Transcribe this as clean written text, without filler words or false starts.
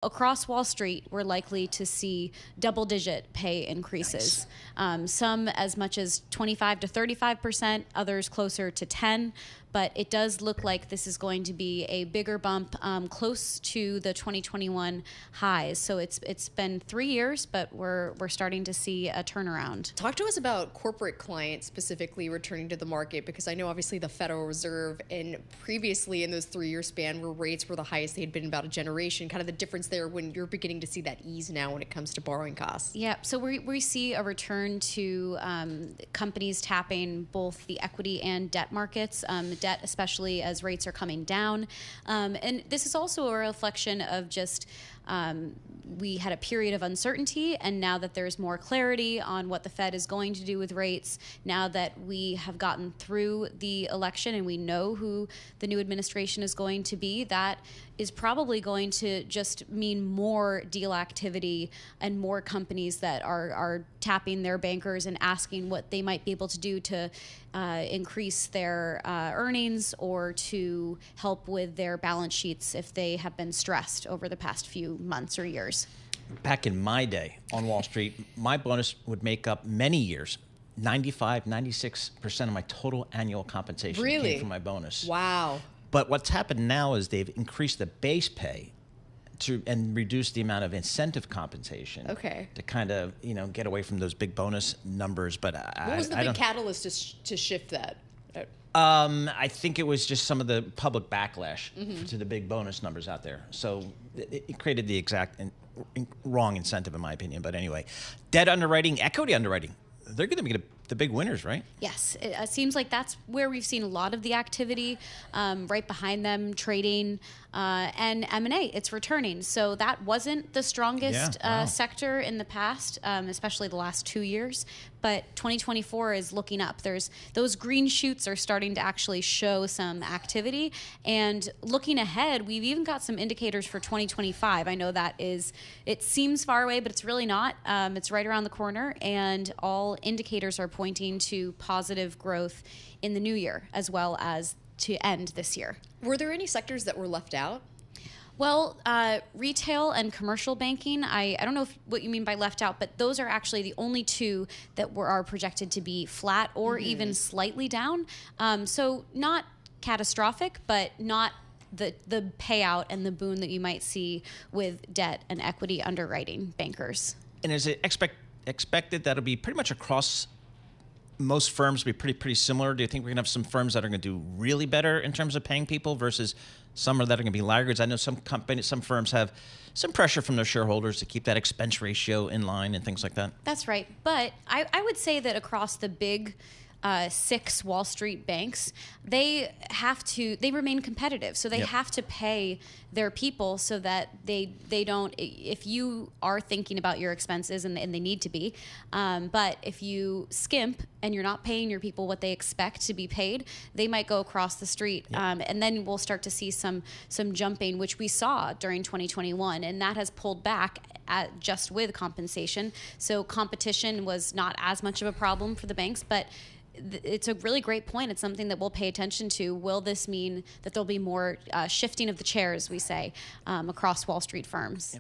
Across Wall Street, we're likely to see double-digit pay increases. Nice. Some as much as 25 to 35%, others closer to 10. But it does look like this is going to be a bigger bump, close to the 2021 highs. So it's been 3 years, but we're starting to see a turnaround. Talk to us about corporate clients specifically returning to the market, because I know obviously the Federal Reserve and previously in those 3-year span where rates were the highest they had been in about a generation, kind of the difference there when you're beginning to see that ease now when it comes to borrowing costs. Yeah, so we see a return to companies tapping both the equity and debt markets. Debt, especially as rates are coming down. And this is also a reflection of just we had a period of uncertainty, and now that there's more clarity on what the Fed is going to do with rates, now that we have gotten through the election and we know who the new administration is going to be, that is probably going to just mean more deal activity and more companies that are tapping their bankers and asking what they might be able to do to increase their earnings or to help with their balance sheets if they have been stressed over the past few months or years. Back in my day on Wall Street, my bonus would make up many years 95, 96% of my total annual compensation Really? came from my bonus. Wow. But what's happened now is they've increased the base pay and reduced the amount of incentive compensation. Okay. To kind of, get away from those big bonus numbers. But what was the big catalyst to shift that? I think it was just some of the public backlash to the big bonus numbers out there. So it created the exact wrong incentive, in my opinion. But anyway, debt underwriting, equity underwriting, they're going to be the big winners, right? Yes, it seems like that's where we've seen a lot of the activity. Right behind them, trading and M&A, it's returning. So that wasn't the strongest sector in the past, especially the last 2 years. But 2024 is looking up. Those green shoots are starting to actually show some activity. And looking ahead, we've even got some indicators for 2025. I know it seems far away, but it's really not. It's right around the corner, and all indicators are pointing to positive growth in the new year as well as to end this year. Were there any sectors that were left out? Well, retail and commercial banking, I don't know what you mean by left out, but those are actually the only two that are projected to be flat or even slightly down. So not catastrophic, but not the payout and the boon that you might see with debt and equity underwriting bankers. And is it expected that it'll be pretty much across most firms be pretty similar? Do you think we're going to have some firms that are going to do really better in terms of paying people versus some that are going to be laggards? I know some firms have some pressure from their shareholders to keep that expense ratio in line and things like that. That's right. But I would say that across the big 6 Wall Street banks, they remain competitive. So they have to pay their people so that they don't, if you are thinking about your expenses, and they need to be, but if you skimp and you're not paying your people what they expect to be paid, they might go across the street. And then we'll start to see some jumping, which we saw during 2021, and that has pulled back just with compensation. So competition was not as much of a problem for the banks, but it's a really great point. It's something that we'll pay attention to. Will this mean that there'll be more shifting of the chairs, we say, across Wall Street firms?